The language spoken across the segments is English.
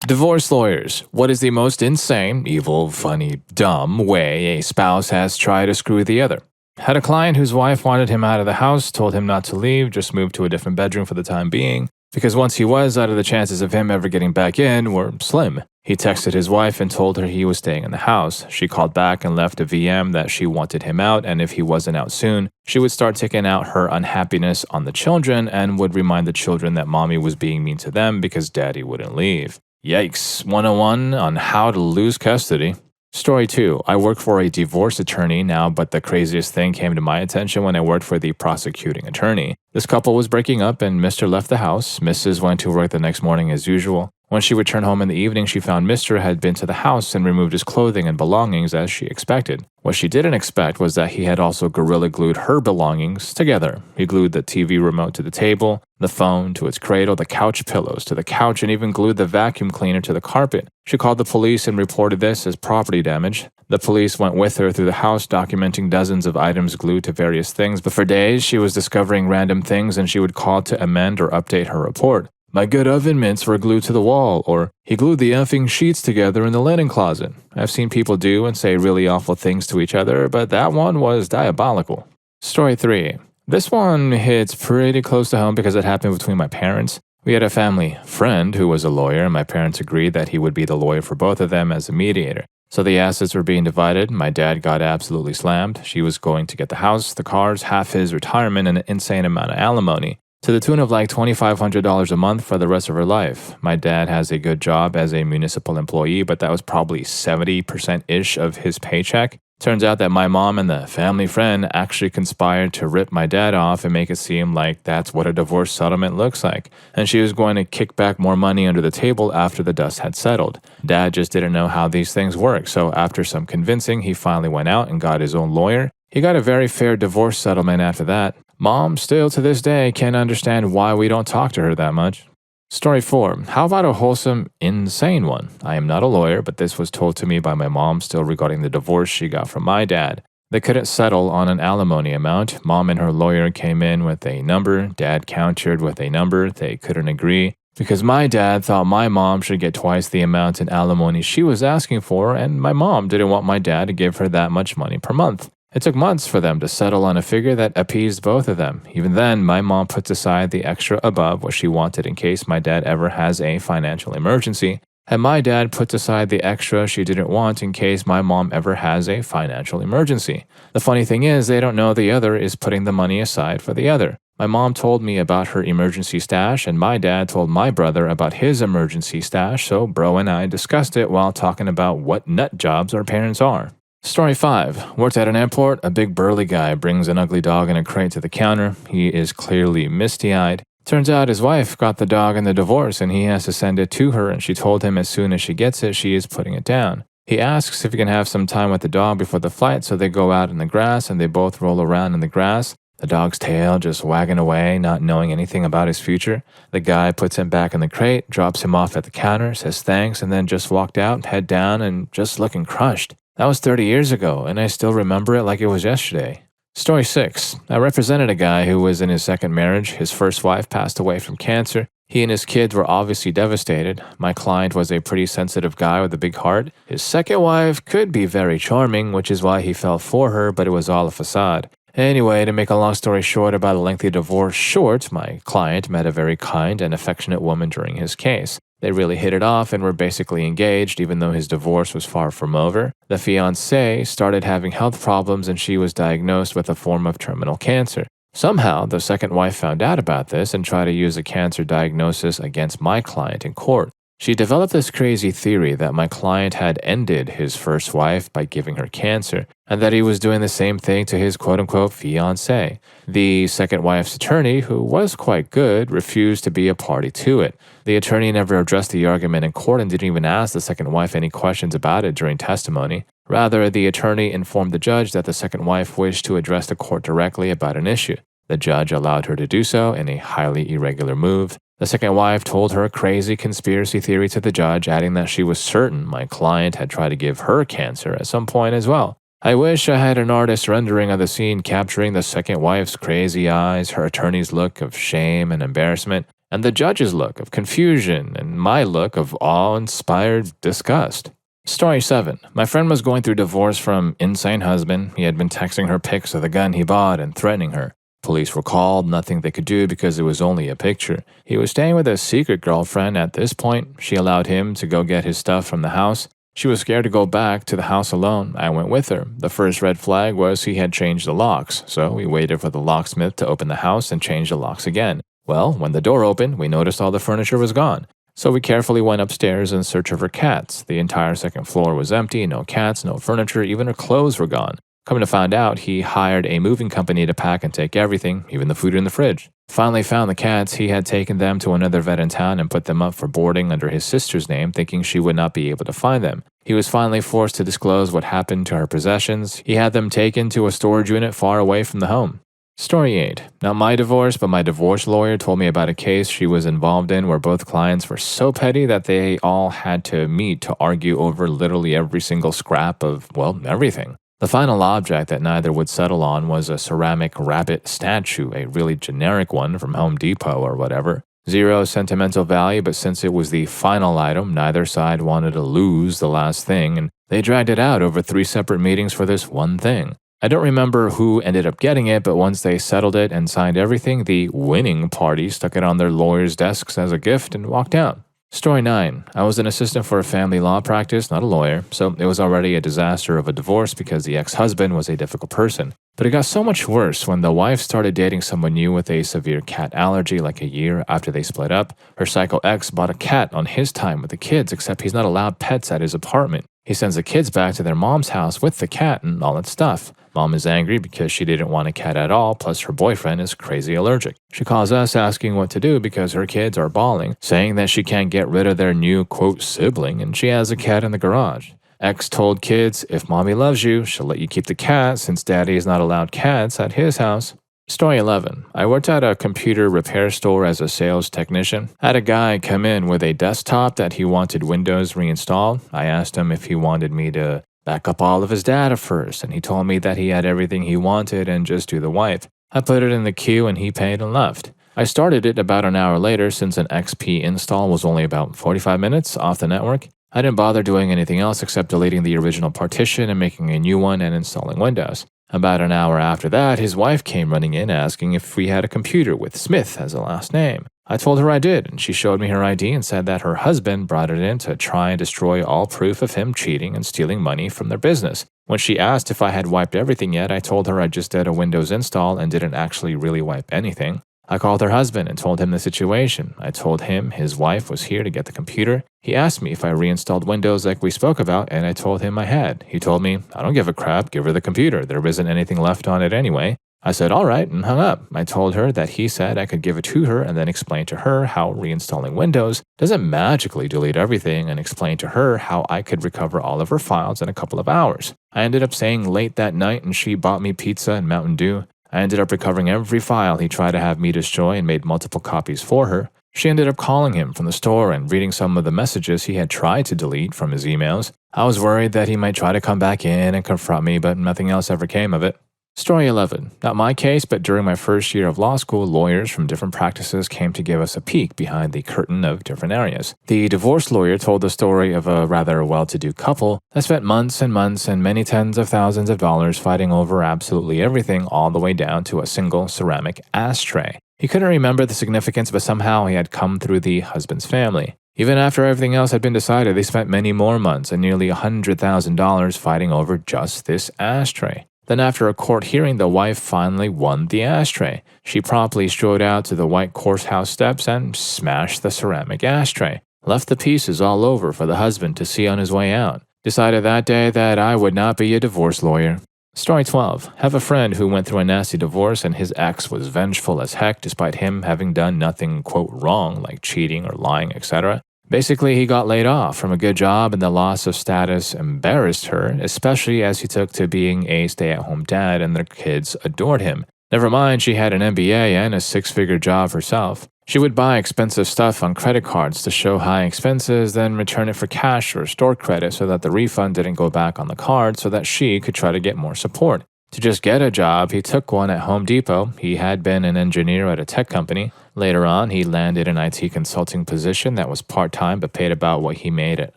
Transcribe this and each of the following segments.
Divorce lawyers. What is the most insane, evil, funny, dumb way a spouse has tried to screw the other? Had a client whose wife wanted him out of the house, told him not to leave, just move to a different bedroom for the time being, because once he was out of the chances of him ever getting back in were slim. He texted his wife and told her he was staying in the house. She called back and left a VM that she wanted him out, and if he wasn't out soon, she would start taking out her unhappiness on the children and would remind the children that mommy was being mean to them because daddy wouldn't leave. Yikes. 101 on how to lose custody. Story 2. I work for a divorce attorney now, but the craziest thing came to my attention when I worked for the prosecuting attorney. This couple was breaking up and Mr. left the house. Mrs. went to work the next morning as usual. When she returned home in the evening, she found Mr. had been to the house and removed his clothing and belongings as she expected. What she didn't expect was that he had also gorilla glued her belongings together. He glued the TV remote to the table, the phone to its cradle, the couch pillows to the couch, and even glued the vacuum cleaner to the carpet. She called the police and reported this as property damage. The police went with her through the house, documenting dozens of items glued to various things, but for days she was discovering random things and she would call to amend or update her report. My good oven mitts were glued to the wall, or he glued the effing sheets together in the linen closet. I've seen people do and say really awful things to each other, but that one was diabolical. Story 3. This one hits pretty close to home because it happened between my parents. We had a family friend who was a lawyer, and my parents agreed that he would be the lawyer for both of them as a mediator. So the assets were being divided. My dad got absolutely slammed. She was going to get the house, the cars, half his retirement, and an insane amount of alimony, to the tune of like $2,500 a month for the rest of her life. My dad has a good job as a municipal employee, but that was probably 70%-ish of his paycheck. Turns out that my mom and the family friend actually conspired to rip my dad off and make it seem like that's what a divorce settlement looks like, and she was going to kick back more money under the table after the dust had settled. Dad just didn't know how these things work, so after some convincing, he finally went out and got his own lawyer. He got a very fair divorce settlement after that. Mom still to this day can't understand why we don't talk to her that much. Story 4. How about a wholesome, insane one? I am not a lawyer, but this was told to me by my mom still regarding the divorce she got from my dad. They couldn't settle on an alimony amount. Mom and her lawyer came in with a number. Dad countered with a number. They couldn't agree because my dad thought my mom should get twice the amount in alimony she was asking for, and my mom didn't want my dad to give her that much money per month. It took months for them to settle on a figure that appeased both of them. Even then, my mom puts aside the extra above what she wanted in case my dad ever has a financial emergency, and my dad puts aside the extra she didn't want in case my mom ever has a financial emergency. The funny thing is, they don't know the other is putting the money aside for the other. My mom told me about her emergency stash, and my dad told my brother about his emergency stash, so bro and I discussed it while talking about what nut jobs our parents are. Story 5. Worked at an airport. A big burly guy brings an ugly dog in a crate to the counter. He is clearly misty-eyed. Turns out his wife got the dog in the divorce and he has to send it to her, and she told him as soon as she gets it, she is putting it down. He asks if he can have some time with the dog before the flight, so they go out in the grass and they both roll around in the grass. The dog's tail just wagging away, not knowing anything about his future. The guy puts him back in the crate, drops him off at the counter, says thanks, and then just walked out, head down, and just looking crushed. That was 30 years ago, and I still remember it like it was yesterday. Story 6. I represented a guy who was in his second marriage. His first wife passed away from cancer. He and his kids were obviously devastated. My client was a pretty sensitive guy with a big heart. His second wife could be very charming, which is why he fell for her, but it was all a facade. Anyway, to make a long story short about a lengthy divorce short, my client met a very kind and affectionate woman during his case. They really hit it off and were basically engaged even though his divorce was far from over. The fiancé started having health problems and she was diagnosed with a form of terminal cancer. Somehow, the second wife found out about this and tried to use a cancer diagnosis against my client in court. She developed this crazy theory that my client had ended his first wife by giving her cancer, and that he was doing the same thing to his quote-unquote fiancée. The second wife's attorney, who was quite good, refused to be a party to it. The attorney never addressed the argument in court and didn't even ask the second wife any questions about it during testimony. Rather, the attorney informed the judge that the second wife wished to address the court directly about an issue. The judge allowed her to do so in a highly irregular move. The second wife told her crazy conspiracy theory to the judge, adding that she was certain my client had tried to give her cancer at some point as well. I wish I had an artist rendering of the scene capturing the second wife's crazy eyes, her attorney's look of shame and embarrassment, and the judge's look of confusion, and my look of awe-inspired disgust. Story 7. My friend was going through divorce from insane husband. He had been texting her pics of the gun he bought and threatening her. Police were called, nothing they could do because it was only a picture. He was staying with a secret girlfriend at this point. She allowed him to go get his stuff from the house. She was scared to go back to the house alone. I went with her. The first red flag was he had changed the locks, so we waited for the locksmith to open the house and change the locks again. Well, when the door opened, we noticed all the furniture was gone. So we carefully went upstairs in search of her cats. The entire second floor was empty, no cats, no furniture, even her clothes were gone. Coming to find out, he hired a moving company to pack and take everything, even the food in the fridge. Finally found the cats. He had taken them to another vet in town and put them up for boarding under his sister's name, thinking she would not be able to find them. He was finally forced to disclose what happened to her possessions. He had them taken to a storage unit far away from the home. Story 8. Not my divorce, but my divorce lawyer told me about a case she was involved in where both clients were so petty that they all had to meet to argue over literally every single scrap of, well, everything. The final object that neither would settle on was a ceramic rabbit statue, a really generic one from Home Depot or whatever. Zero sentimental value, but since it was the final item, neither side wanted to lose the last thing, and they dragged it out over 3 separate meetings for this one thing. I don't remember who ended up getting it, but once they settled it and signed everything, the winning party stuck it on their lawyers' desks as a gift and walked out. Story 9. I was an assistant for a family law practice, not a lawyer, so it was already a disaster of a divorce because the ex-husband was a difficult person. But it got so much worse when the wife started dating someone new with a severe cat allergy like a year after they split up. Her psycho ex bought a cat on his time with the kids, except he's not allowed pets at his apartment. He sends the kids back to their mom's house with the cat and all that stuff. Mom is angry because she didn't want a cat at all, plus her boyfriend is crazy allergic. She calls us asking what to do because her kids are bawling, saying that she can't get rid of their new, quote, sibling, and she has a cat in the garage. Ex told kids, if mommy loves you, she'll let you keep the cat since daddy is not allowed cats at his house. Story 11. I worked at a computer repair store as a sales technician. I had a guy come in with a desktop that he wanted Windows reinstalled. I asked him if he wanted me to back up all of his data first, and he told me that he had everything he wanted and just do the wipe. I put it in the queue and he paid and left. I started it about an hour later since an XP install was only about 45 minutes off the network. I didn't bother doing anything else except deleting the original partition and making a new one and installing Windows. About an hour after that, his wife came running in asking if we had a computer with Smith as a last name. I told her I did, and she showed me her ID and said that her husband brought it in to try and destroy all proof of him cheating and stealing money from their business. When she asked if I had wiped everything yet, I told her I just did a Windows install and didn't actually really wipe anything. I called her husband and told him the situation. I told him his wife was here to get the computer. He asked me if I reinstalled Windows like we spoke about, and I told him I had. He told me, I don't give a crap, give her the computer. There isn't anything left on it anyway. I said, all right, and hung up. I told her that he said I could give it to her and then explain to her how reinstalling Windows doesn't magically delete everything and explain to her how I could recover all of her files in a couple of hours. I ended up staying late that night and she bought me pizza and Mountain Dew. I ended up recovering every file he tried to have me destroy and made multiple copies for her. She ended up calling him from the store and reading some of the messages he had tried to delete from his emails. I was worried that he might try to come back in and confront me, but nothing else ever came of it. Story 11. Not my case, but during my first year of law school, lawyers from different practices came to give us a peek behind the curtain of different areas. The divorce lawyer told the story of a rather well-to-do couple that spent months and months and many tens of thousands of dollars fighting over absolutely everything, all the way down to a single ceramic ashtray. He couldn't remember the significance, but somehow he had come through the husband's family. Even after everything else had been decided, they spent many more months and nearly $100,000 fighting over just this ashtray. Then after a court hearing, the wife finally won the ashtray. She promptly strode out to the white courthouse steps and smashed the ceramic ashtray. Left the pieces all over for the husband to see on his way out. Decided that day that I would not be a divorce lawyer. Story 12. Have a friend who went through a nasty divorce and his ex was vengeful as heck despite him having done nothing, quote, wrong, like cheating or lying, etc. Basically, he got laid off from a good job and the loss of status embarrassed her, especially as he took to being a stay-at-home dad and their kids adored him. Never mind, she had an MBA and a 6-figure job herself. She would buy expensive stuff on credit cards to show high expenses, then return it for cash or store credit so that the refund didn't go back on the card so that she could try to get more support. To just get a job, he took one at Home Depot. He had been an engineer at a tech company. Later on, he landed an IT consulting position that was part-time but paid about what he made at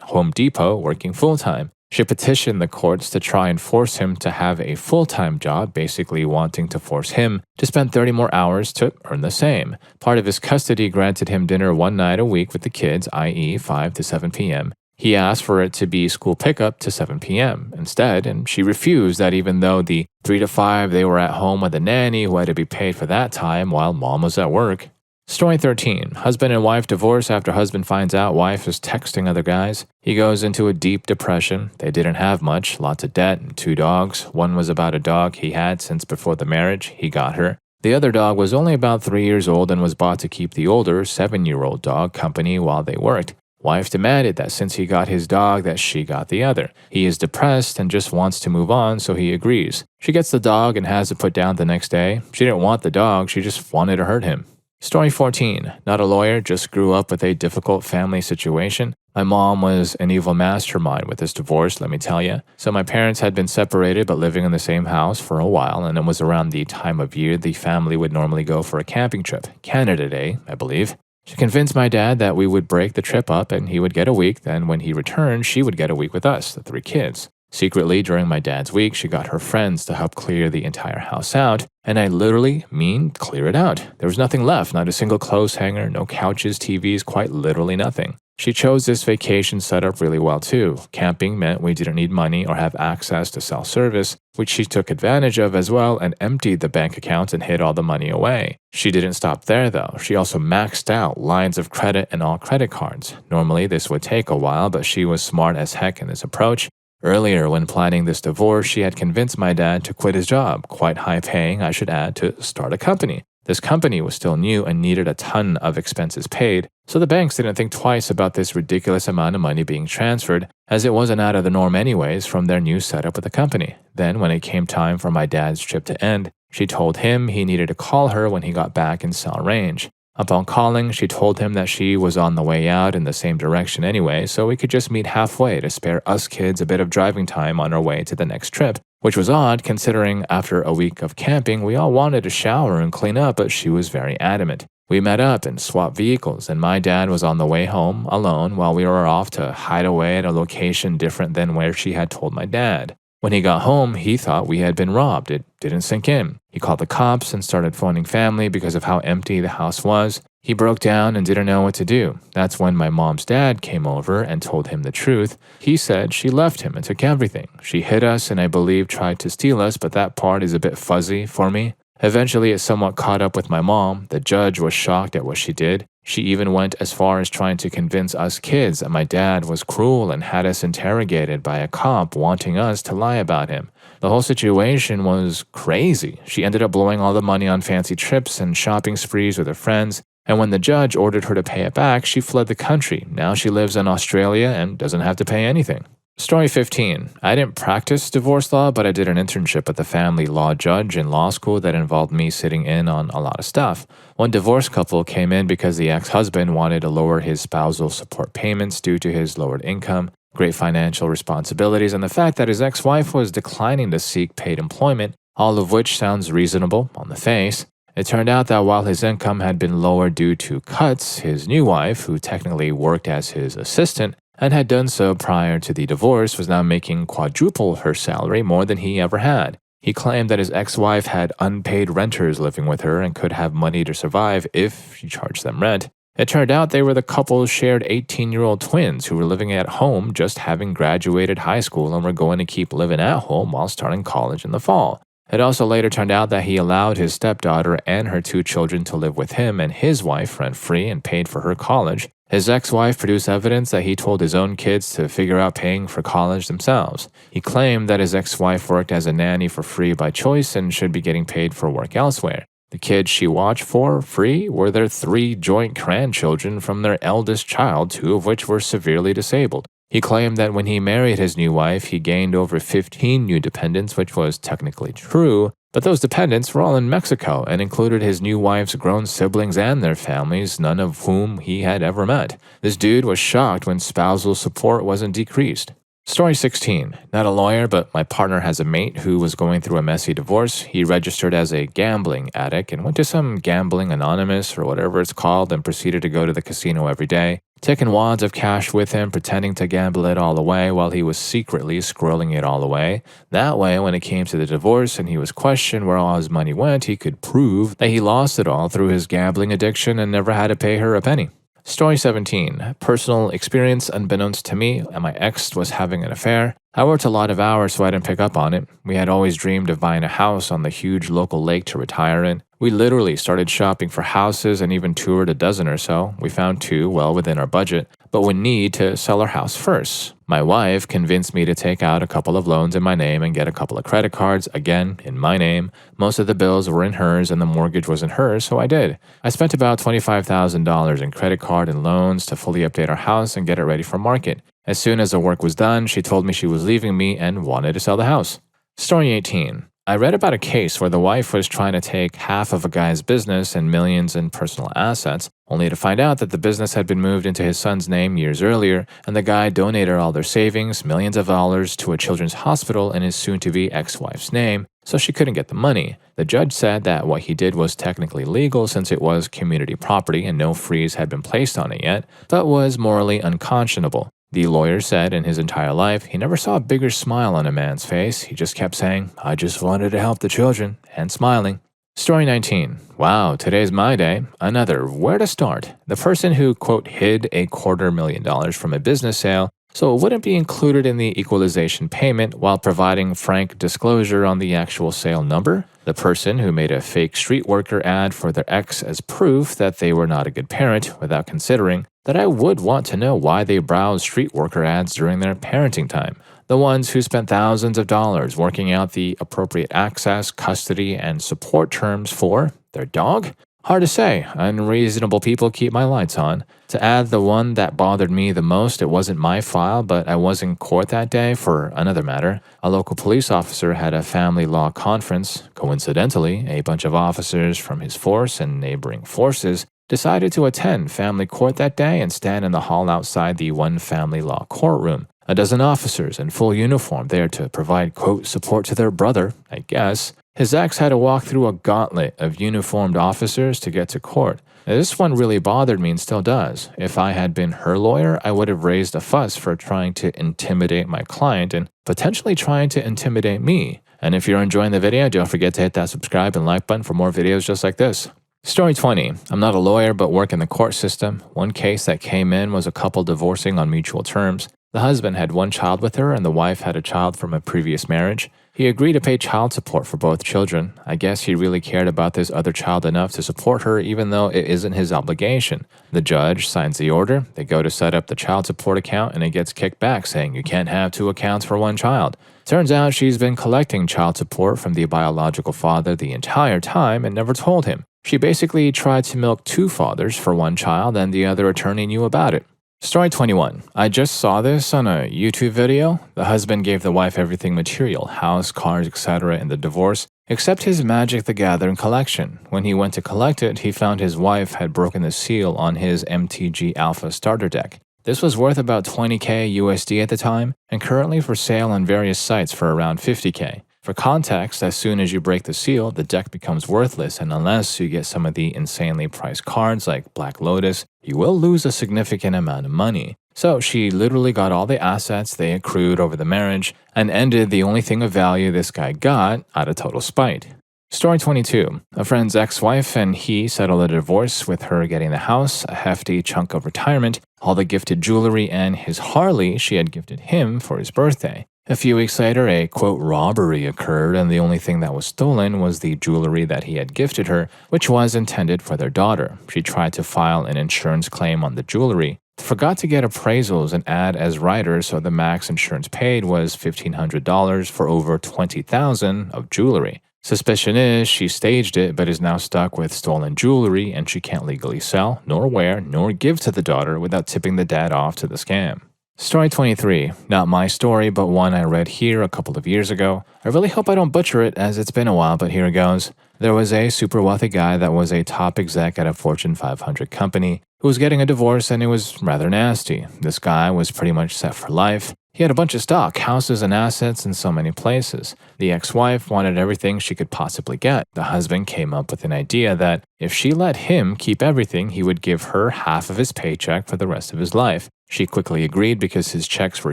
Home Depot working full-time. She petitioned the courts to try and force him to have a full-time job, basically wanting to force him to spend 30 more hours to earn the same. Part of his custody granted him dinner one night a week with the kids, i.e. 5 to 7 p.m. He asked for it to be school pickup to 7 p.m. instead, and she refused that even though the 3 to 5 they were at home with a nanny who had to be paid for that time while mom was at work. Story 13. Husband and wife divorce after husband finds out wife is texting other guys. He goes into a deep depression. They didn't have much, lots of debt and 2 dogs. One was about a dog he had since before the marriage. He got her. The other dog was only about 3 years old and was bought to keep the older 7-year-old dog company while they worked. Wife demanded that since he got his dog that she got the other. He is depressed and just wants to move on, so he agrees. She gets the dog and has it put down the next day. She didn't want the dog, she just wanted to hurt him. Story 14. Not a lawyer, just grew up with a difficult family situation. My mom was an evil mastermind with this divorce, let me tell you. So my parents had been separated but living in the same house for a while, and it was around the time of year the family would normally go for a camping trip. Canada Day, I believe. She convinced my dad that we would break the trip up and he would get a week, then when he returned, she would get a week with us, the 3 kids. Secretly, during my dad's week, she got her friends to help clear the entire house out, and I literally mean clear it out. There was nothing left, not a single clothes hanger, no couches, TVs, quite literally nothing. She chose this vacation setup really well too. Camping meant we didn't need money or have access to self-service, which she took advantage of as well and emptied the bank account and hid all the money away. She didn't stop there though. She also maxed out lines of credit and all credit cards. Normally this would take a while, but she was smart as heck in this approach. Earlier, when planning this divorce, she had convinced my dad to quit his job, quite high paying, I should add, to start a company. This company was still new and needed a ton of expenses paid, so the banks didn't think twice about this ridiculous amount of money being transferred, as it wasn't out of the norm anyways from their new setup with the company. Then, when it came time for my dad's trip to end, she told him he needed to call her when he got back in cell range. Upon calling, she told him that she was on the way out in the same direction anyway, so we could just meet halfway to spare us kids a bit of driving time on our way to the next trip, which was odd considering after a week of camping, we all wanted to shower and clean up, but she was very adamant. We met up and swapped vehicles, and my dad was on the way home alone while we were off to hide away at a location different than where she had told my dad. When he got home, he thought we had been robbed. It didn't sink in. He called the cops and started phoning family because of how empty the house was. He broke down and didn't know what to do. That's when my mom's dad came over and told him the truth. He said she left him and took everything. She hit us and I believe tried to steal us, but that part is a bit fuzzy for me. Eventually, it somewhat caught up with my mom. The judge was shocked at what she did. She even went as far as trying to convince us kids that my dad was cruel and had us interrogated by a cop wanting us to lie about him. The whole situation was crazy. She ended up blowing all the money on fancy trips and shopping sprees with her friends, and when the judge ordered her to pay it back, she fled the country. Now she lives in Australia and doesn't have to pay anything. Story 15. I didn't practice divorce law, but I did an internship with a family law judge in law school that involved me sitting in on a lot of stuff. One divorced couple came in because the ex-husband wanted to lower his spousal support payments due to his lowered income, great financial responsibilities, and the fact that his ex-wife was declining to seek paid employment, all of which sounds reasonable on the face. It turned out that while his income had been lowered due to cuts, his new wife, who technically worked as his assistant, and had done so prior to the divorce, was now making quadruple her salary, more than he ever had. He claimed that his ex-wife had unpaid renters living with her and could have money to survive if she charged them rent. It turned out they were the couple's shared 18-year-old twins who were living at home just having graduated high school and were going to keep living at home while starting college in the fall. It also later turned out that he allowed his stepdaughter and her 2 children to live with him and his wife rent-free and paid for her college. His ex-wife produced evidence that he told his own kids to figure out paying for college themselves. He claimed that his ex-wife worked as a nanny for free by choice and should be getting paid for work elsewhere. The kids she watched for free were their 3 joint grandchildren from their eldest child, 2 of which were severely disabled. He claimed that when he married his new wife, he gained over 15 new dependents, which was technically true, but those dependents were all in Mexico and included his new wife's grown siblings and their families, none of whom he had ever met. This dude was shocked when spousal support wasn't decreased. Story 16. Not a lawyer, but my partner has a mate who was going through a messy divorce. He registered as a gambling addict and went to some gambling anonymous or whatever it's called and proceeded to go to the casino every day, taking wads of cash with him, pretending to gamble it all away while he was secretly squirreling it all away. That way, when it came to the divorce and he was questioned where all his money went, he could prove that he lost it all through his gambling addiction and never had to pay her a penny. Story 17. Personal experience unbeknownst to me, and my ex was having an affair. I worked a lot of hours so I didn't pick up on it. We had always dreamed of buying a house on the huge local lake to retire in. We literally started shopping for houses and even toured a dozen or so. We found 2 well within our budget, but would need to sell our house first. My wife convinced me to take out a couple of loans in my name and get a couple of credit cards, again, in my name. Most of the bills were in hers and the mortgage was in hers, so I did. I spent about $25,000 in credit card and loans to fully update our house and get it ready for market. As soon as the work was done, she told me she was leaving me and wanted to sell the house. Story 18. I read about a case where the wife was trying to take half of a guy's business and millions in personal assets, only to find out that the business had been moved into his son's name years earlier, and the guy donated all their savings, millions of dollars, to a children's hospital in his soon-to-be ex-wife's name, so she couldn't get the money. The judge said that what he did was technically legal since it was community property and no freeze had been placed on it yet, but was morally unconscionable. The lawyer said in his entire life, he never saw a bigger smile on a man's face. He just kept saying, "I just wanted to help the children," and smiling. Story 19. Wow, today's my day. Another where to start. The person who, quote, hid $250,000 from a business sale so it wouldn't be included in the equalization payment while providing frank disclosure on the actual sale number. The person who made a fake street worker ad for their ex as proof that they were not a good parent without considering that I would want to know why they browsed street worker ads during their parenting time. The ones who spent thousands of dollars working out the appropriate access, custody, and support terms for their dog? Hard to say. Unreasonable people keep my lights on. To add the one that bothered me the most, it wasn't my file, but I was in court that day for another matter. A local police officer had a family law conference. Coincidentally, a bunch of officers from his force and neighboring forces decided to attend family court that day and stand in the hall outside the one family law courtroom. A dozen officers in full uniform there to provide, quote, support to their brother, I guess. His ex had to walk through a gauntlet of uniformed officers to get to court. Now, this one really bothered me and still does. If I had been her lawyer, I would have raised a fuss for trying to intimidate my client and potentially trying to intimidate me. And if you're enjoying the video, don't forget to hit that subscribe and like button for more videos just like this. Story 20. I'm not a lawyer, but work in the court system. One case that came in was a couple divorcing on mutual terms. The husband had one child with her, and the wife had a child from a previous marriage. He agreed to pay child support for both children. I guess he really cared about this other child enough to support her, even though it isn't his obligation. The judge signs the order. They go to set up the child support account, and it gets kicked back, saying you can't have 2 accounts for one child. Turns out she's been collecting child support from the biological father the entire time and never told him. She basically tried to milk 2 fathers for one child, and the other attorney knew about it. Story 21. I just saw this on a YouTube video. The husband gave the wife everything material, house, cars, etc. in the divorce, except his Magic the Gathering collection. When he went to collect it, he found his wife had broken the seal on his MTG Alpha starter deck. This was worth about $20,000 USD at the time, and currently for sale on various sites for around $50,000. For context, as soon as you break the seal, the deck becomes worthless, and unless you get some of the insanely priced cards like Black Lotus, you will lose a significant amount of money. So she literally got all the assets they accrued over the marriage and ended the only thing of value this guy got out of total spite. Story 22. A friend's ex-wife and he settled a divorce with her getting the house, a hefty chunk of retirement, all the gifted jewelry, and his Harley she had gifted him for his birthday. A few weeks later, a, quote, robbery occurred, and the only thing that was stolen was the jewelry that he had gifted her, which was intended for their daughter. She tried to file an insurance claim on the jewelry, forgot to get appraisals and add as writer, so the max insurance paid was $1,500 for over $20,000 of jewelry. Suspicion is she staged it but is now stuck with stolen jewelry, and she can't legally sell, nor wear, nor give to the daughter without tipping the dad off to the scam. Story 23. Not my story, but one I read here a couple of years ago. I really hope I don't butcher it as it's been a while, but here it goes. There was a super wealthy guy that was a top exec at a Fortune 500 company who was getting a divorce, and it was rather nasty. This guy was pretty much set for life. He had a bunch of stock, houses, and assets in so many places. The ex-wife wanted everything she could possibly get. The husband came up with an idea that if she let him keep everything, he would give her half of his paycheck for the rest of his life. She quickly agreed because his checks were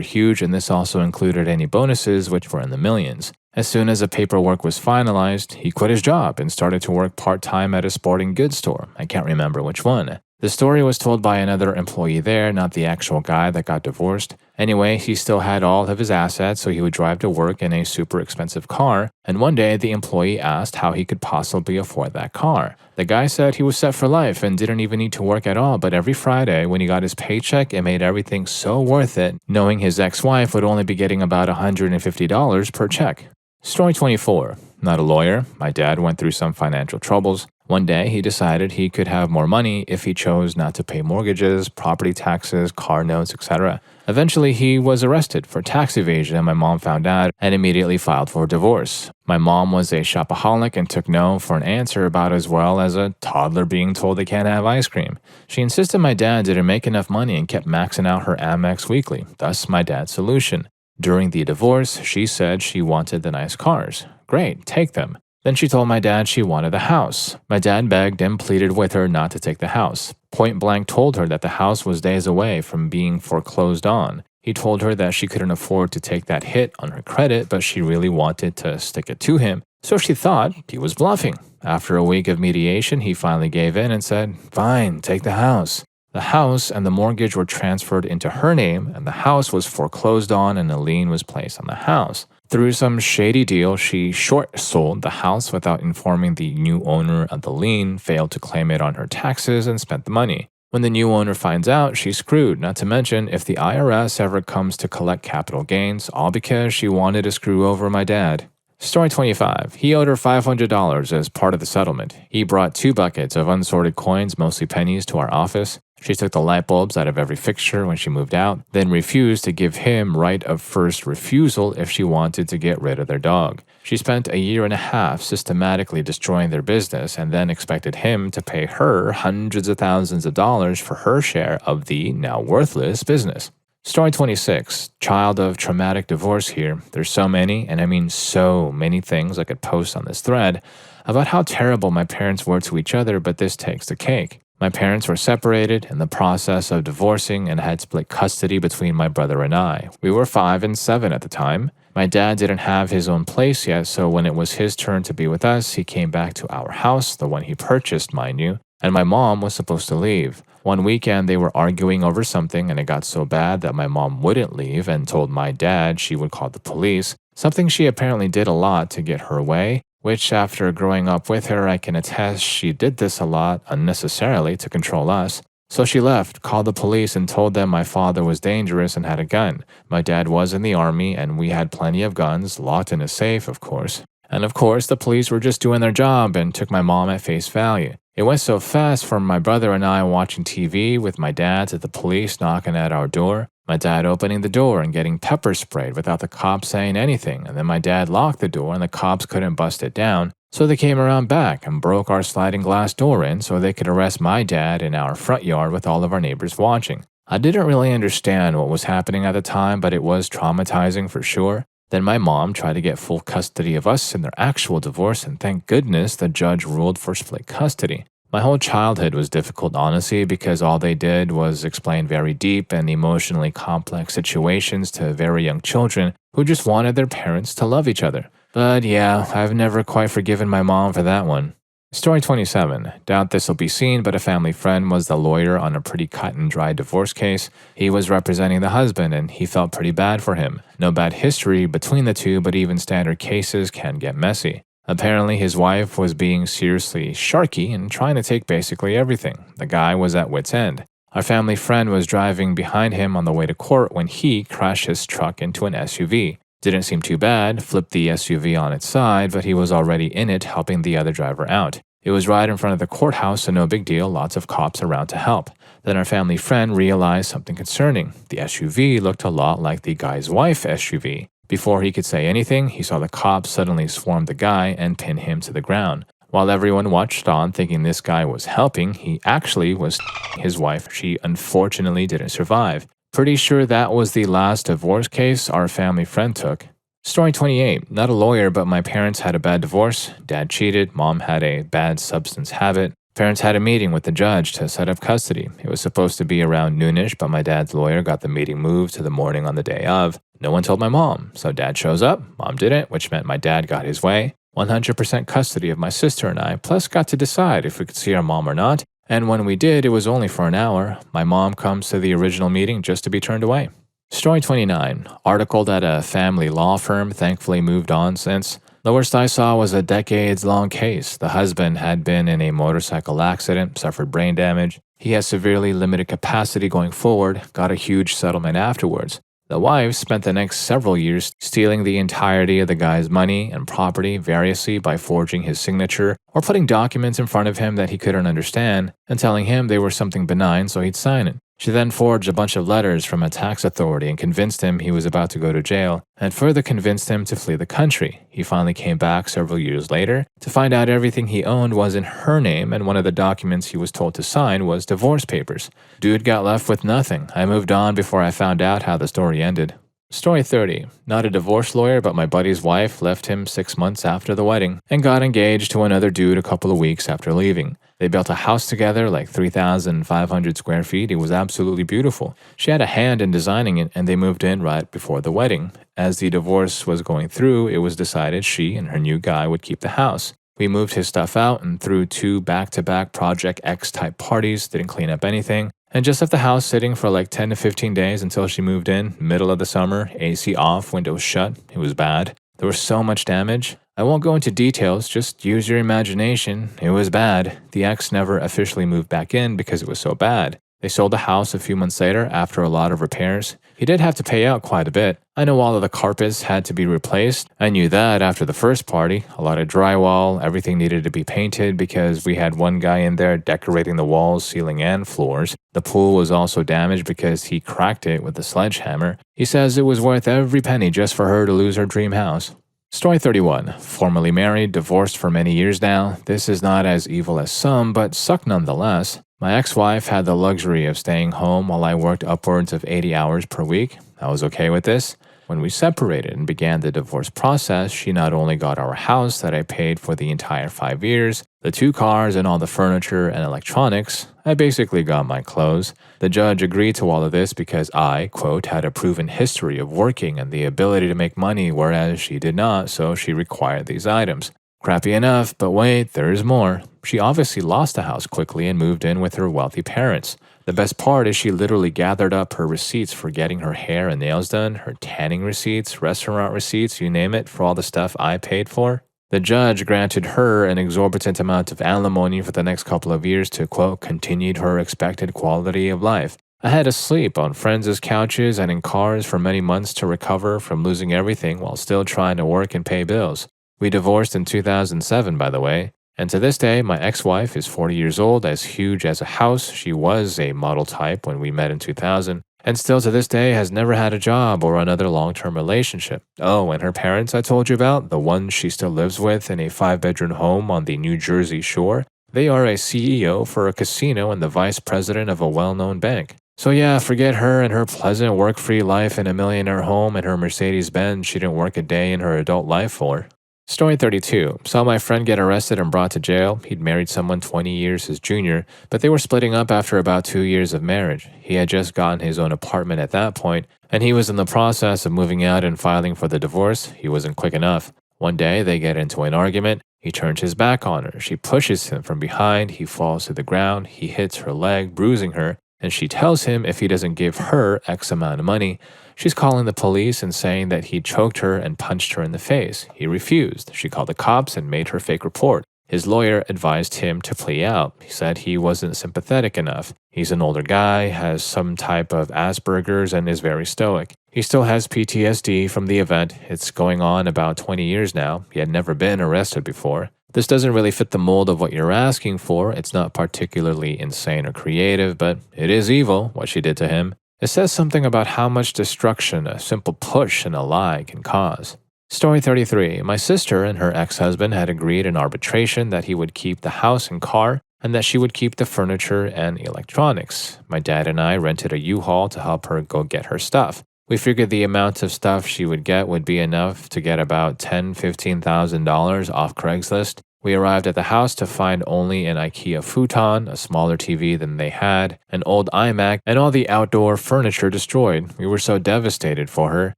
huge, and this also included any bonuses, which were in the millions. As soon as the paperwork was finalized, he quit his job and started to work part-time at a sporting goods store. I can't remember which one. The story was told by another employee there, not the actual guy that got divorced. Anyway, he still had all of his assets, so he would drive to work in a super expensive car, and one day the employee asked how he could possibly afford that car. The guy said he was set for life and didn't even need to work at all, but every Friday when he got his paycheck, it made everything so worth it, knowing his ex-wife would only be getting about $150 per check. Story 24. Not a lawyer. My dad went through some financial troubles. One day, he decided he could have more money if he chose not to pay mortgages, property taxes, car notes, etc. Eventually, he was arrested for tax evasion, and my mom found out and immediately filed for divorce. My mom was a shopaholic and took no for an answer about as well as a toddler being told they can't have ice cream. She insisted my dad didn't make enough money and kept maxing out her Amex weekly, thus my dad's solution. During the divorce, she said she wanted the nice cars. Great, take them. Then she told my dad she wanted the house. My dad begged and pleaded with her not to take the house. Point blank told her that the house was days away from being foreclosed on. He told her that she couldn't afford to take that hit on her credit, but she really wanted to stick it to him, so she thought he was bluffing. After a week of mediation, he finally gave in and said, "Fine, take the house." The house and the mortgage were transferred into her name, and the house was foreclosed on and a lien was placed on the house. Through some shady deal, she short-sold the house without informing the new owner of the lien, failed to claim it on her taxes, and spent the money. When the new owner finds out, she's screwed, not to mention if the IRS ever comes to collect capital gains, all because she wanted to screw over my dad. Story 25. He owed her $500 as part of the settlement. He brought 2 buckets of unsorted coins, mostly pennies, to our office. She took the light bulbs out of every fixture when she moved out, then refused to give him right of first refusal if she wanted to get rid of their dog. She spent a year and a half systematically destroying their business and then expected him to pay her hundreds of thousands of dollars for her share of the now worthless business. Story 26. Child of traumatic divorce here. There's so many, and I mean so many things I could post on this thread about how terrible my parents were to each other, but this takes the cake. My parents were separated in the process of divorcing and had split custody between my brother and I. We were 5 and 7 at the time. My dad didn't have his own place yet, so when it was his turn to be with us, he came back to our house, the one he purchased, mind you, and my mom was supposed to leave. One weekend, they were arguing over something, and it got so bad that my mom wouldn't leave and told my dad she would call the police, something she apparently did a lot to get her way, which after growing up with her, I can attest she did this a lot unnecessarily to control us. So she left, called the police, and told them my father was dangerous and had a gun. My dad was in the army, and we had plenty of guns, locked in a safe, of course. And of course, the police were just doing their job and took my mom at face value. It went so fast from my brother and I watching TV with my dad to the police knocking at our door, my dad opening the door and getting pepper sprayed without the cops saying anything, and then my dad locked the door and the cops couldn't bust it down, so they came around back and broke our sliding glass door in so they could arrest my dad in our front yard with all of our neighbors watching. I didn't really understand what was happening at the time, but it was traumatizing for sure. Then my mom tried to get full custody of us in their actual divorce, and thank goodness the judge ruled for split custody. My whole childhood was difficult, honestly, because all they did was explain very deep and emotionally complex situations to very young children who just wanted their parents to love each other. But yeah, I've never quite forgiven my mom for that one. Story 27. Doubt this will be seen, but a family friend was the lawyer on a pretty cut and dry divorce case. He was representing the husband, and he felt pretty bad for him. No bad history between the two, but even standard cases can get messy. Apparently, his wife was being seriously sharky and trying to take basically everything. The guy was at wit's end. Our family friend was driving behind him on the way to court when he crashed his truck into an SUV. Didn't seem too bad, flipped the SUV on its side, but he was already in it helping the other driver out. It was right in front of the courthouse, so no big deal, lots of cops around to help. Then our family friend realized something concerning. The SUV looked a lot like the guy's wife's SUV. Before he could say anything, he saw the cops suddenly swarm the guy and pin him to the ground. While everyone watched on thinking this guy was helping, he actually was his wife. She unfortunately didn't survive. Pretty sure that was the last divorce case our family friend took. Story 28. Not a lawyer, but my parents had a bad divorce. Dad cheated. Mom had a bad substance habit. Parents had a meeting with the judge to set up custody. It was supposed to be around noonish, but my dad's lawyer got the meeting moved to the morning on the day of. No one told my mom, so dad shows up. Mom didn't, which meant my dad got his way. 100% custody of my sister and I, plus got to decide if we could see our mom or not. And when we did, it was only for an hour. My mom comes to the original meeting just to be turned away. Story 29. Articled at a family law firm, thankfully moved on since. The worst I saw was a decades-long case. The husband had been in a motorcycle accident, suffered brain damage. He has severely limited capacity going forward, got a huge settlement afterwards. The wife spent the next several years stealing the entirety of the guy's money and property variously by forging his signature or putting documents in front of him that he couldn't understand and telling him they were something benign so he'd sign it. She then forged a bunch of letters from a tax authority and convinced him he was about to go to jail, and further convinced him to flee the country. He finally came back several years later to find out everything he owned was in her name, and one of the documents he was told to sign was divorce papers. Dude got left with nothing. I moved on before I found out how the story ended. Story 30. Not a divorce lawyer, but my buddy's wife left him 6 months after the wedding and got engaged to another dude a couple of weeks after leaving. They built a house together, like 3,500 square feet. It was absolutely beautiful. She had a hand in designing it, and they moved in right before the wedding. As the divorce was going through, it was decided she and her new guy would keep the house. We moved his stuff out and threw 2 back-to-back Project X-type parties, didn't clean up anything, and just left the house sitting for like 10 to 15 days until she moved in, middle of the summer, AC off, windows shut. It was bad. There was so much damage. I won't go into details, just use your imagination. It was bad. The ex never officially moved back in because it was so bad. They sold the house a few months later after a lot of repairs. He did have to pay out quite a bit. I know all of the carpets had to be replaced. I knew that after the first party. A lot of drywall, everything needed to be painted because we had one guy in there decorating the walls, ceiling, and floors. The pool was also damaged because he cracked it with a sledgehammer. He says it was worth every penny just for her to lose her dream house. Story 31. Formerly married, divorced for many years now. This is not as evil as some, but suck nonetheless. My ex-wife had the luxury of staying home while I worked upwards of 80 hours per week. I was okay with this. When we separated and began the divorce process, she not only got our house that I paid for the entire 5 years, the 2 cars and all the furniture and electronics, I basically got my clothes. The judge agreed to all of this because I, quote, had a proven history of working and the ability to make money, whereas she did not, so she required these items. Crappy enough, but wait, there's more. She obviously lost the house quickly and moved in with her wealthy parents. The best part is she literally gathered up her receipts for getting her hair and nails done, her tanning receipts, restaurant receipts, you name it, for all the stuff I paid for. The judge granted her an exorbitant amount of alimony for the next couple of years to, quote, continue her expected quality of life. I had to sleep on friends' couches and in cars for many months to recover from losing everything while still trying to work and pay bills. We divorced in 2007, by the way, and to this day, my ex-wife is 40 years old, as huge as a house. She was a model type when we met in 2000, and still to this day has never had a job or another long-term relationship. Oh, and her parents I told you about, the ones she still lives with in a 5-bedroom home on the New Jersey shore, they are a CEO for a casino and the vice president of a well-known bank. So yeah, forget her and her pleasant work-free life in a millionaire home and her Mercedes-Benz she didn't work a day in her adult life for. Story 32. Saw my friend get arrested and brought to jail. He'd married someone 20 years his junior, but they were splitting up after about 2 years of marriage. He had just gotten his own apartment at that point, and he was in the process of moving out and filing for the divorce. He wasn't quick enough. One day, they get into an argument. He turns his back on her. She pushes him from behind. He falls to the ground. He hits her leg, bruising her, and she tells him if he doesn't give her X amount of money, she's calling the police and saying that he choked her and punched her in the face. He refused. She called the cops and made her fake report. His lawyer advised him to plea out. He said he wasn't sympathetic enough. He's an older guy, has some type of Asperger's, and is very stoic. He still has PTSD from the event. It's going on about 20 years now. He had never been arrested before. This doesn't really fit the mold of what you're asking for. It's not particularly insane or creative, but it is evil, what she did to him. It says something about how much destruction a simple push and a lie can cause. Story 33. My sister and her ex-husband had agreed in arbitration that he would keep the house and car and that she would keep the furniture and electronics. My dad and I rented a U-Haul to help her go get her stuff. We figured the amount of stuff she would get would be enough to get about $10,000–$15,000 off Craigslist. We arrived at the house to find only an IKEA futon, a smaller TV than they had, an old iMac, and all the outdoor furniture destroyed. We were so devastated for her.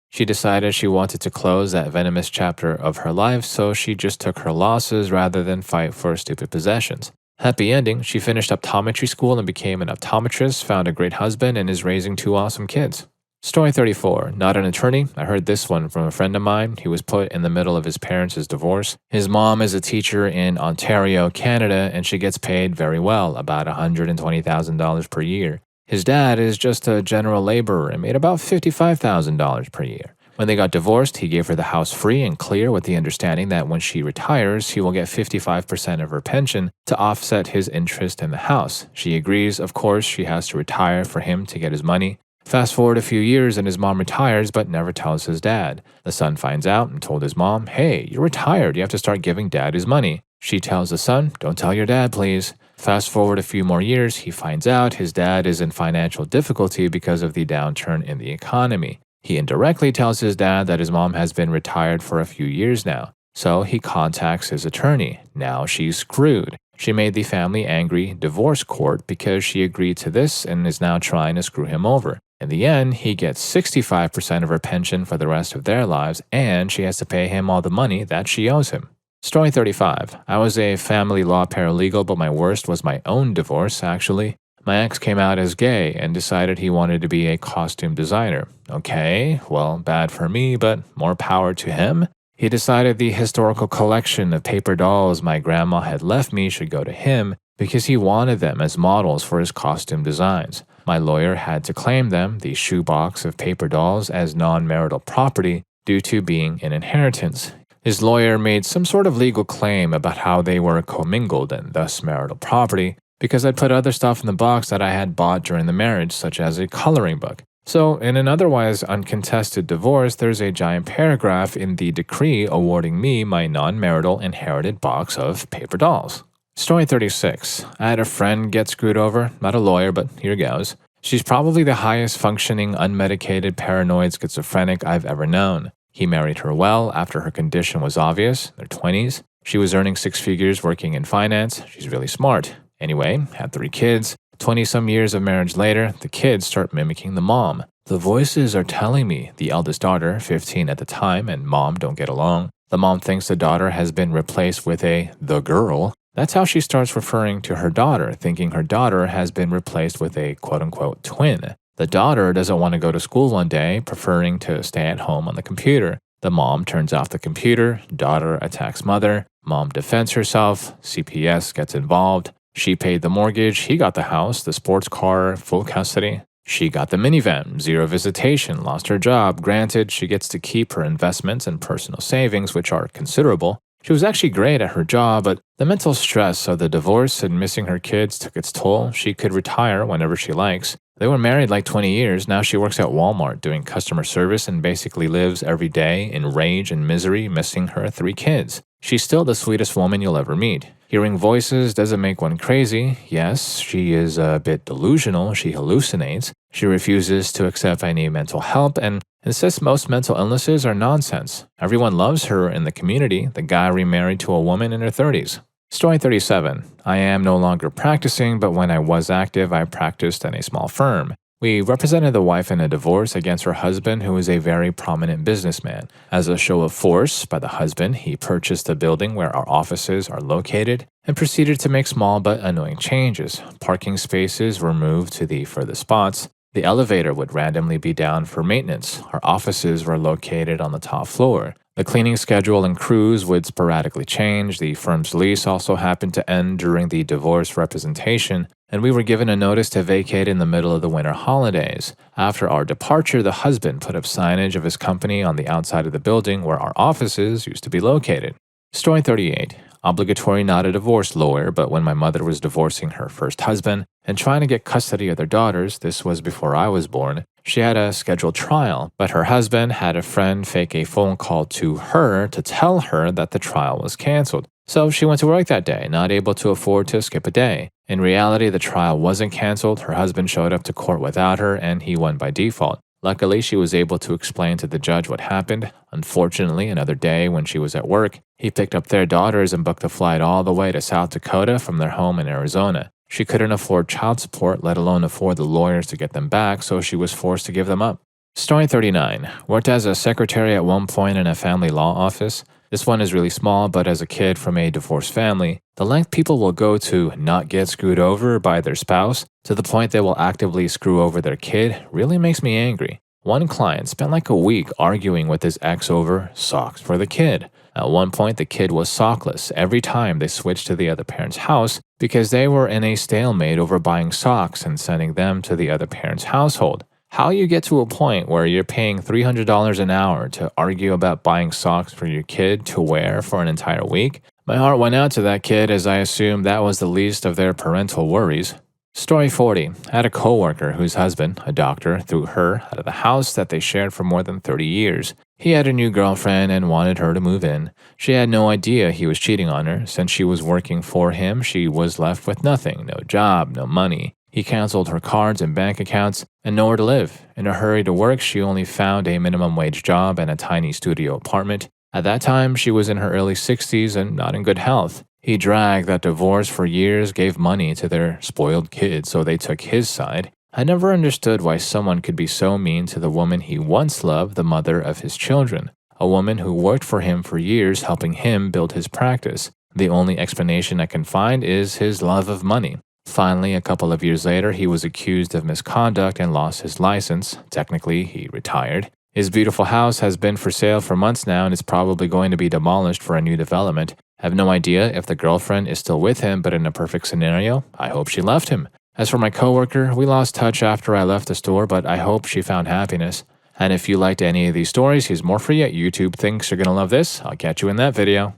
She decided she wanted to close that venomous chapter of her life, so she just took her losses rather than fight for stupid possessions. Happy ending, she finished optometry school and became an optometrist, found a great husband, and is raising 2 awesome kids. Story 34. Not an attorney. I heard this one from a friend of mine. He was put in the middle of his parents' divorce. His mom is a teacher in Ontario, Canada, and she gets paid very well, about $120,000 per year. His dad is just a general laborer and made about $55,000 per year. When they got divorced, he gave her the house free and clear with the understanding that when she retires, he will get 55% of her pension to offset his interest in the house. She agrees, of course, she has to retire for him to get his money. Fast forward a few years and his mom retires but never tells his dad. The son finds out and told his mom, "Hey, you're retired, you have to start giving dad his money." She tells the son, "Don't tell your dad, please." Fast forward a few more years, he finds out his dad is in financial difficulty because of the downturn in the economy. He indirectly tells his dad that his mom has been retired for a few years now. So he contacts his attorney. Now she's screwed. She made the family angry divorce court because she agreed to this and is now trying to screw him over. In the end, he gets 65% of her pension for the rest of their lives, and she has to pay him all the money that she owes him. Story 35. I was a family law paralegal, but my worst was my own divorce, actually. My ex came out as gay and decided he wanted to be a costume designer. Okay, well, bad for me, but more power to him. He decided the historical collection of paper dolls my grandma had left me should go to him because he wanted them as models for his costume designs. My lawyer had to claim them, the shoebox of paper dolls, as non-marital property due to being an inheritance. His lawyer made some sort of legal claim about how they were commingled and thus marital property because I'd put other stuff in the box that I had bought during the marriage, such as a coloring book. So, in an otherwise uncontested divorce, there's a giant paragraph in the decree awarding me my non-marital inherited box of paper dolls. Story 36. I had a friend get screwed over, not a lawyer, but here goes. She's probably the highest functioning, unmedicated, paranoid schizophrenic I've ever known. He married her well after her condition was obvious, their 20s. She was earning 6 figures working in finance. She's really smart. Anyway, had 3 kids. 20-some years of marriage later, the kids start mimicking the mom. The voices are telling me the eldest daughter, 15 at the time, and mom don't get along. The mom thinks the daughter has been replaced with the girl. That's how she starts referring to her daughter, thinking her daughter has been replaced with a quote-unquote twin. The daughter doesn't want to go to school one day, preferring to stay at home on the computer. The mom turns off the computer, daughter attacks mother, mom defends herself, CPS gets involved. She paid the mortgage, he got the house, the sports car, full custody. She got the minivan, 0 visitation, lost her job. Granted, she gets to keep her investments and personal savings, which are considerable. She was actually great at her job, but the mental stress of the divorce and missing her kids took its toll. She could retire whenever she likes. They were married like 20 years. Now she works at Walmart doing customer service and basically lives every day in rage and misery, missing her 3 kids. She's still the sweetest woman you'll ever meet. Hearing voices doesn't make one crazy. Yes, she is a bit delusional. She hallucinates. She refuses to accept any mental help and insists most mental illnesses are nonsense. Everyone loves her in the community. The guy remarried to a woman in her 30s. Story 37. I am no longer practicing, but when I was active, I practiced in a small firm. We represented the wife in a divorce against her husband, who is a very prominent businessman. As a show of force by the husband, he purchased the building where our offices are located and proceeded to make small but annoying changes. Parking spaces were moved to the furthest spots. The elevator would randomly be down for maintenance. Our offices were located on the top floor. The cleaning schedule and crews would sporadically change. The firm's lease also happened to end during the divorce representation, and we were given a notice to vacate in the middle of the winter holidays. After our departure, the husband put up signage of his company on the outside of the building where our offices used to be located. Story 38. Obligatory not a divorce lawyer, but when my mother was divorcing her first husband and trying to get custody of their daughters, this was before I was born, She had a scheduled trial, but her husband had a friend fake a phone call to her to tell her that the trial was canceled. So she went to work that day, not able to afford to skip a day. In reality, the trial wasn't canceled. Her husband showed up to court without her, and he won by default. Luckily, she was able to explain to the judge what happened. Unfortunately, another day when she was at work, he picked up their daughters and booked a flight all the way to South Dakota from their home in Arizona. She couldn't afford child support, let alone afford the lawyers to get them back, so she was forced to give them up. Story 39. Worked as a secretary at one point in a family law office. This one is really small, but as a kid from a divorced family, the length people will go to not get screwed over by their spouse, to the point they will actively screw over their kid, really makes me angry. One client spent like a week arguing with his ex over socks for the kid. At one point, the kid was sockless every time they switched to the other parent's house because they were in a stalemate over buying socks and sending them to the other parent's household. How you get to a point where you're paying $300 an hour to argue about buying socks for your kid to wear for an entire week? My heart went out to that kid as I assumed that was the least of their parental worries. Story 40. Had a coworker whose husband, a doctor, threw her out of the house that they shared for more than 30 years. He had a new girlfriend and wanted her to move in. She had no idea he was cheating on her. Since she was working for him, she was left with nothing, no job, no money. He canceled her cards and bank accounts and nowhere to live. In a hurry to work, she only found a minimum wage job and a tiny studio apartment. At that time, she was in her early 60s and not in good health. He dragged that divorce for years, gave money to their spoiled kids, so they took his side. I never understood why someone could be so mean to the woman he once loved, the mother of his children. A woman who worked for him for years, helping him build his practice. The only explanation I can find is his love of money. Finally, a couple of years later, he was accused of misconduct and lost his license. Technically, he retired. His beautiful house has been for sale for months now and is probably going to be demolished for a new development. I have no idea if the girlfriend is still with him, but in a perfect scenario, I hope she left him. As for my coworker, we lost touch after I left the store, but I hope she found happiness. And if you liked any of these stories, here's more for you at YouTube. Thanks, you're gonna love this. I'll catch you in that video.